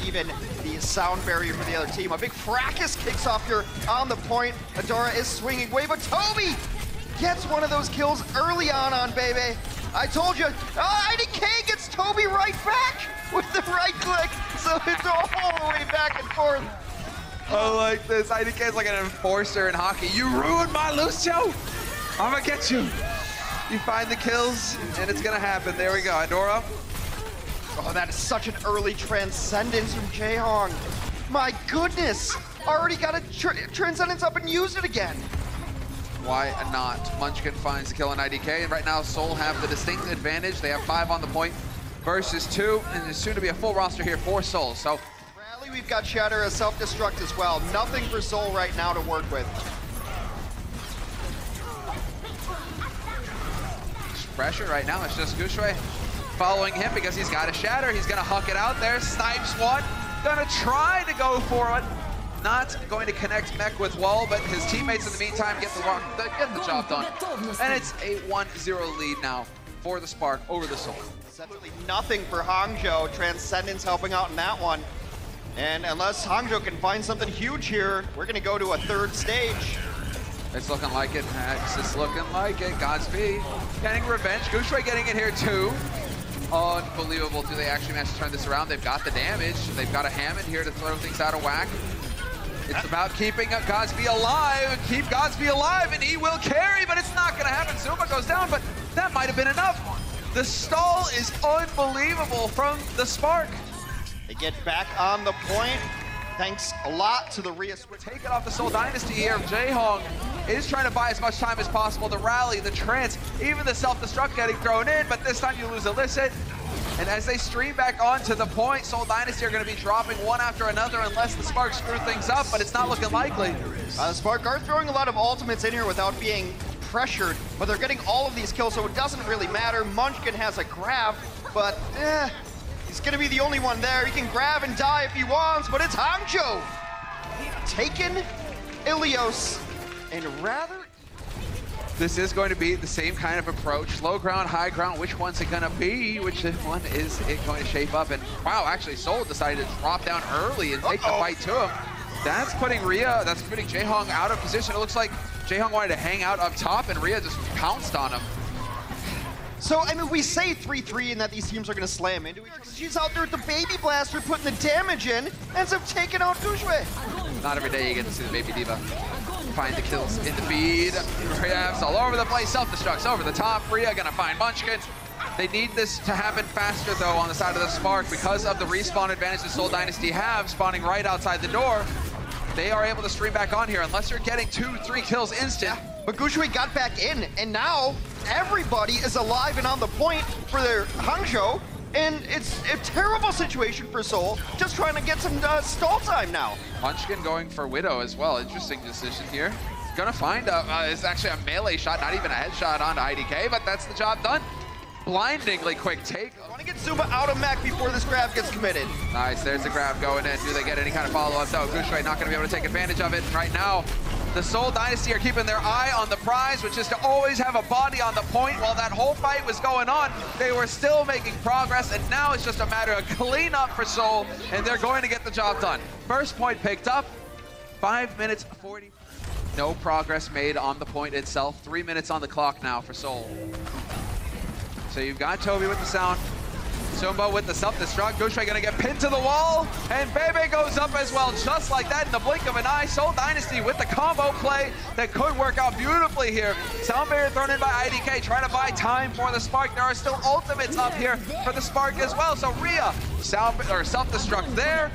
even the sound barrier for the other team. A big fracas kicks off here on the point. Adora is swinging away, but Toby gets one of those kills early on Bebe. I told you, IDK gets Toby right back with the right click, so it's all the way back and forth. I like this. IDK is like an enforcer in hockey. You ruined my Lucio! I'm gonna get you. You find the kills, and it's gonna happen. There we go, Adora. Oh, that is such an early transcendence from Jaehong. My goodness, already got a transcendence up and used it again. Why not? Munchkin finds the kill on IDK, and right now Seoul have the distinct advantage. They have 5 on the point versus 2, and there's soon to be a full roster here for Seoul. So, Rally, we've got Shatter as self-destruct as well. Nothing for Seoul right now to work with. Pressure right now, it's just Gushui following him because he's got a Shatter. He's gonna huck it out there, snipes one, gonna try to go for it. Not going to connect Mech with wall, but his teammates in the meantime get the job done. And it's a 1-0 lead now for the Spark over the Seoul. Absolutely nothing for Hangzhou. Transcendence helping out in that one. And unless Hangzhou can find something huge here, we're gonna go to a 3rd stage. It's looking like it, Max. It's looking like it. Godspeed. Getting revenge. Gushui getting it here too. Unbelievable. Do they actually manage to turn this around? They've got the damage. They've got a Hammond here to throw things out of whack. It's about keeping Godspeed alive. Keep Godspeed alive, and he will carry, but it's not going to happen. Zuma goes down, but that might have been enough. The stall is unbelievable from the Spark. They get back on the point. Thanks a lot to the Rhea. We're taking off the Seoul Dynasty here. Jaehong is trying to buy as much time as possible. The rally, the trance, even the self-destruct getting thrown in, but this time you lose Illicit. And as they stream back onto the point, Seoul Dynasty are going to be dropping one after another unless the Spark screw things up, but it's not looking likely. The Spark are throwing a lot of ultimates in here without being pressured, but they're getting all of these kills, so it doesn't really matter. Munchkin has a grab, but he's gonna be the only one there. He can grab and die if he wants, but it's Hangzhou taking Ilios, and rather... This is going to be the same kind of approach. Low ground, high ground, which one's it gonna be? Which one is it going to shape up? And wow, actually Seoul decided to drop down early and take the fight to him. That's putting Jaehong out of position. It looks like Jaehong wanted to hang out up top and Rhea just pounced on him. So, I mean, we say 3-3 and that these teams are going to slam into each other. She's out there with the Baby Blaster putting the damage in, ends up taking out Gushui. Not every day you get to see the Baby Diva find the kills in the feed. Rhea's all over the place, self-destructs over the top. Rhea gonna find Munchkin. They need this to happen faster though on the side of the Spark because of the respawn advantage the Seoul Dynasty have, spawning right outside the door. They are able to stream back on here unless you're getting 2-3 kills instant. Yeah, but Gushui got back in, and now everybody is alive and on the point for their Hangzhou, and it's a terrible situation for Seoul, just trying to get some stall time now. Munchkin going for Widow as well. Interesting decision here. Gonna find it's actually a melee shot, not even a headshot onto IDK, but that's the job done. Blindingly quick take. I want to get Zuma out of mech before this grab gets committed. Nice, there's the grab going in. Do they get any kind of follow-up? No, Gushui not gonna be able to take advantage of it. And right now, the Seoul Dynasty are keeping their eye on the prize, which is to always have a body on the point. While that whole fight was going on, they were still making progress, and now it's just a matter of cleanup for Seoul, and they're going to get the job done. First point picked up, 5 minutes 40. No progress made on the point itself. 3 minutes on the clock now for Seoul. So you've got Toby with the sound, Zumba with the self-destruct. Gushui gonna get pinned to the wall, and Bebe goes up as well, just like that in the blink of an eye. Seoul Dynasty with the combo play that could work out beautifully here. Sound barrier thrown in by IDK, trying to buy time for the Spark. There are still ultimates up here for the Spark as well. So Rhea, self-destruct there.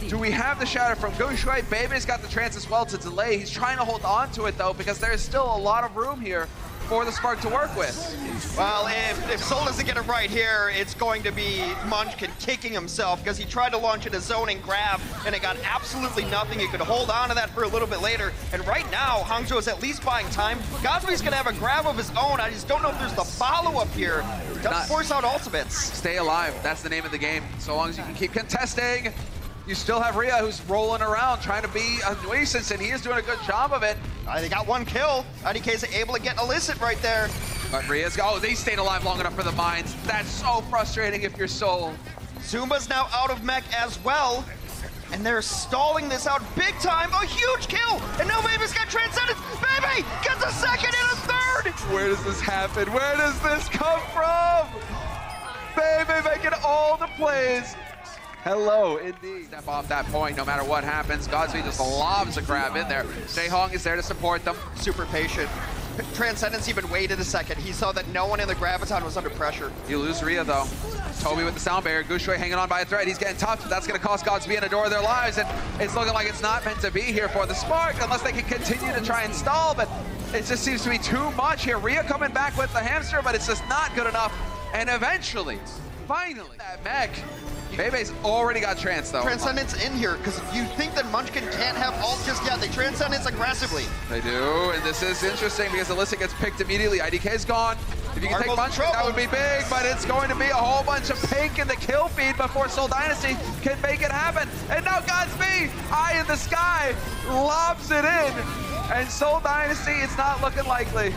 Do we have the shatter from Gushui? Bebe's got the chance as well to delay. He's trying to hold on to it though, because there is still a lot of room here for the Spark to work with. Well, if Seoul doesn't get it right here, it's going to be Munchkin kicking himself because he tried to launch a zoning grab and it got absolutely nothing. He could hold on to that for a little bit later. And right now, Hangzhou is at least buying time. Godspeed's gonna have a grab of his own. I just don't know if there's the follow-up here. Doesn't force out ultimates. Stay alive, that's the name of the game. So long as you can keep contesting. You still have Rhea who's rolling around trying to be a nuisance, and he is doing a good job of it. They got one kill. IDK's able to get Illicit right there. But Rhea's, oh, they stayed alive long enough for the mines. That's so frustrating if you're Seoul. Zumba's now out of mech as well. and they're stalling this out big time. A huge kill, and now Baby's got Transcendence. Baby gets a second and a third. Where does this happen? Where does this come from? Baby making all the plays. Hello, indeed. Step off that point, no matter what happens. Godspeed just lobs a grab in there. Jaehong is there to support them. Super patient. Transcendence even waited a second. He saw that no one in the Graviton was under pressure. You lose Rhea, though. Toby with the sound barrier. Gushui hanging on by a thread. He's getting tough. That's going to cost Godspeed and Adora their lives, and it's looking like it's not meant to be here for the Spark unless they can continue to try and stall, but it just seems to be too much here. Rhea coming back with the hamster, but it's just not good enough. And eventually, finally, that mech. Bebe's already got Trance, though. Transcendence in here, because you think that Munchkin can't have ult just yet. They Transcendence aggressively. They do, and this is interesting because Alyssa gets picked immediately. IDK's gone. If you can take Munchkin, that would be big, but it's going to be a whole bunch of pink in the kill feed before Seoul Dynasty can make it happen. And now Godspeed, eye in the sky, lobs it in. And Seoul Dynasty, it's not looking likely.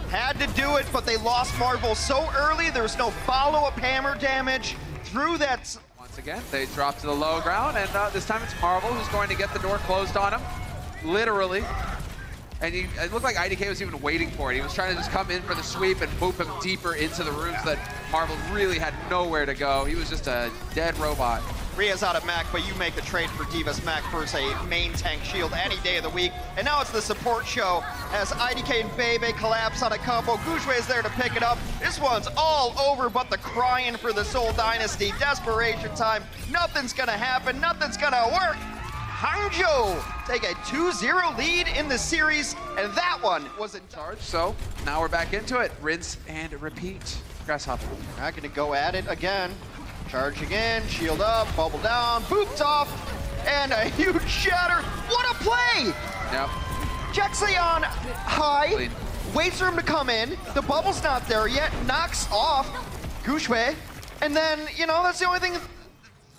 Had to do it, but they lost Marvel so early. There was no follow-up hammer damage through that. Once again, they drop to the low ground, and this time it's Marvel who's going to get the door closed on him, literally. And it looked like IDK was even waiting for it. He was trying to just come in for the sweep and move him deeper into the rooms that Marvel really had nowhere to go. He was just a dead robot. Rhea's out of mech, but you make the trade for Diva's mech versus a main tank shield any day of the week. And now it's the support show as IDK and Bebe collapse on a combo. Gushui is there to pick it up. This one's all over but the crying for the Seoul Dynasty. Desperation time. Nothing's gonna happen. Nothing's gonna work. Hangzhou take a 2-0 lead in the series, and that one was in charge. So now we're back into it. Rinse and repeat. Grasshopper. Not gonna go at it again. Charge again, shield up, bubble down, boots off, and a huge shatter. What a play! Yep. Jexi on high, Clean. waits for him to come in. The bubble's not there yet, knocks off Gushui, and then, you know, that's the only thing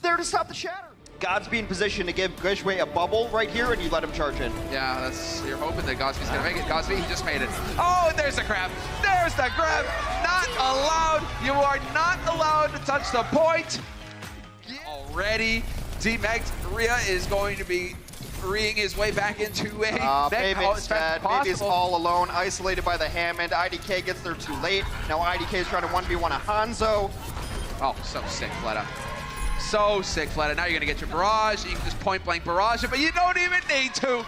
there to stop the shatter. Godspeed in position to give Gushui a bubble right here, and you let him charge in. Yeah, that's, you're hoping that Godspeed's gonna make it. Godspeed, he just made it. Oh, and there's the grab. There's the grab. Not allowed. You are not allowed to touch the point. Already, D-Megged Rhea is going to be reeing his way back into a Baby's dead. Baby's all alone, isolated by the Hammond. IDK gets there too late. Now IDK is trying to 1v1 a Hangzhou. Oh, so sick, Fleta. So sick, Fleta. Now you're gonna get your barrage. You can just point blank barrage it, but you don't even need to.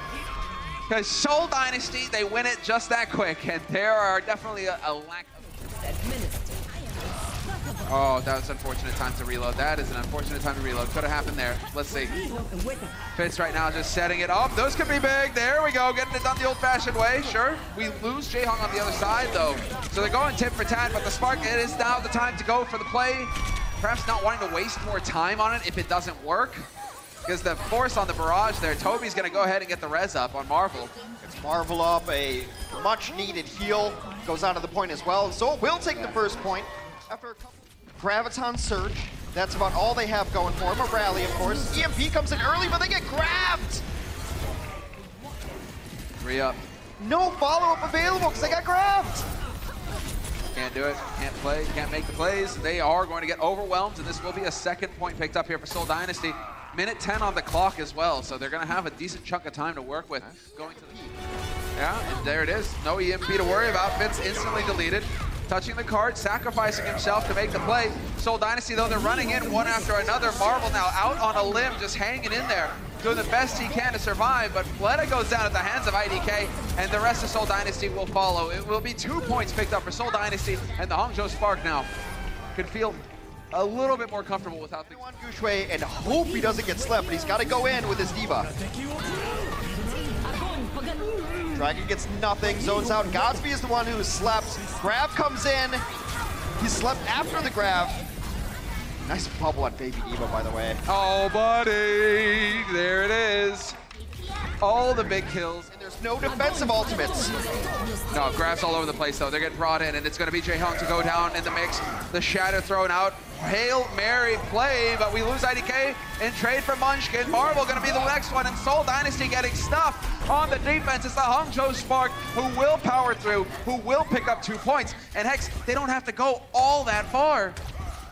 Because Seoul Dynasty, they win it just that quick, and there are definitely a lack of... Oh, that was an unfortunate time to reload. That is an unfortunate time to reload. Could have happened there. Let's see. Fitz right now just setting it up. Those could be big. There we go. Getting it done the old-fashioned way. Sure. We lose Jaehong on the other side, though. So they're going tit for tat, but the Spark, it is now the time to go for the play. Perhaps not wanting to waste more time on it if it doesn't work. Because the force on the barrage there, Toby's going to go ahead and get the res up on Marvel. It's Marvel up, a much-needed heal. Goes onto the point as well. And so it will take the first point after a couple. Graviton Surge. That's about all they have going for them. A rally, of course. EMP comes in early, but they get grabbed. Re-up. No follow-up available because they got grabbed. Can't do it, can't play, can't make the plays. They are going to get overwhelmed, and this will be a second point picked up here for Seoul Dynasty. Minute 10 on the clock as well, so they're going to have a decent chunk of time to work with. Going to the... Yeah, and there it is. No EMP to worry about. Fitz instantly deleted. Touching the card, sacrificing himself to make the play. Seoul Dynasty, though, they're running in one after another. Marvel now out on a limb, just hanging in there, doing the best he can to survive, but Fleta goes down at the hands of IDK, and the rest of Seoul Dynasty will follow. It will be 2 points picked up for Seoul Dynasty, and the Hangzhou Spark now can feel a little bit more comfortable without the... On Gushui and hope he doesn't get slept, but he's got to go in with his Diva. Dragon gets nothing, zones out. Godspeed is the one who slept. Grab comes in. He slept after the grab. Nice bubble on Baby Diva, by the way. Oh, buddy, there it is. All the big kills. And there's no defensive ultimates. No, grabs all over the place, though. They're getting brought in, and it's going to be Jaehong to go down in the mix. The Shatter thrown out. Hail Mary play, but we lose IDK in trade for Munchkin. Marvel going to be the next one, and Seoul Dynasty getting stuffed on the defense. It's the Hangzhou Spark who will power through, who will pick up 2 points. And Hex, they don't have to go all that far.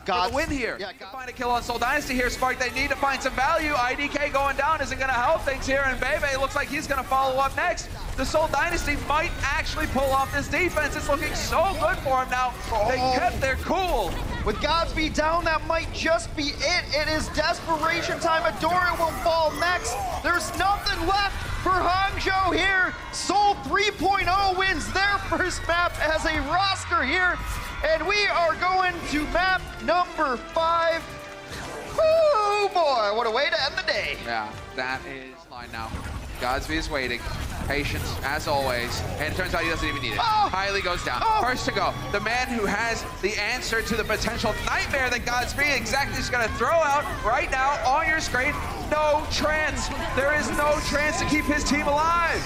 for the win here. Yeah, find a kill on Seoul Dynasty here, Spark. They need to find some value. IDK going down isn't going to help things here, and Bebe looks like he's going to follow up next. The Seoul Dynasty might actually pull off this defense. It's looking so good for him now. They kept their cool. With Godspeed down, that might just be it. It is desperation time. Adora will fall next. There's nothing left for Hangzhou here. Seoul 3.0 wins their first map as a roster here. And we are going to map number 5. Oh boy, what a way to end the day. Yeah, that is line now. Godspeed is waiting. Patience, as always. And it turns out he doesn't even need it. Kylie goes down. First to go. The man who has the answer to the potential nightmare that Godspeed exactly is going to throw out right now on your screen. No trance. There is no trance to keep his team alive.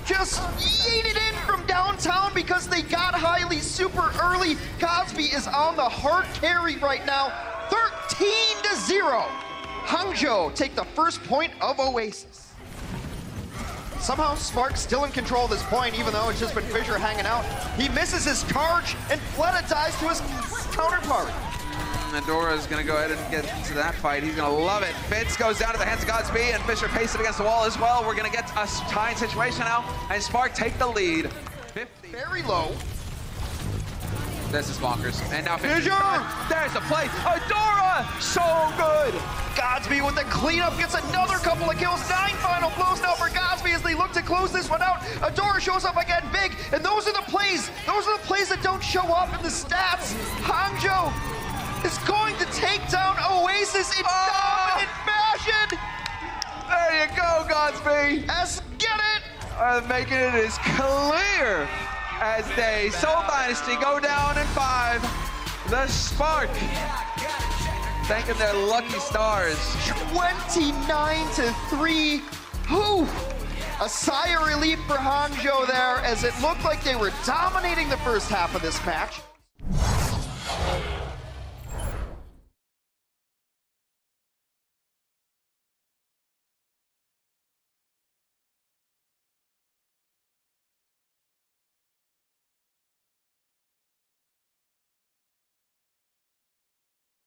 Just yeeted in from downtown because they got Hailey super early. Godspeed is on the hard carry right now. 13-0. Hangzhou take the first point of Oasis. Somehow Spark's still in control at this point, even though it's just been Fissure hanging out. He misses his charge, and Fleta dies to his counterpart. Adora is going to go ahead and get into that fight. He's going to love it. Fitz goes down to the hands of Godspeed, and Fissure pastes it against the wall as well. We're going to get a tying situation now, and Spark take the lead. 50. Very low. This is bonkers. And now Fissure. There's the play. Adora, so good. Godspeed with the cleanup gets another couple of kills. 9 final blows now for Godspeed as they look to close this one out. Adora shows up again big, and those are the plays. Those are the plays that don't show up in the stats. Hangzhou is going to take down Oasis in dominant fashion. There you go, Godspeed. Get it. Making it as clear as they Seoul Dynasty go down in 5. The Spark thanking their lucky stars. 29-3. Whew. A sigh of relief for Hangzhou there as it looked like they were dominating the first half of this match.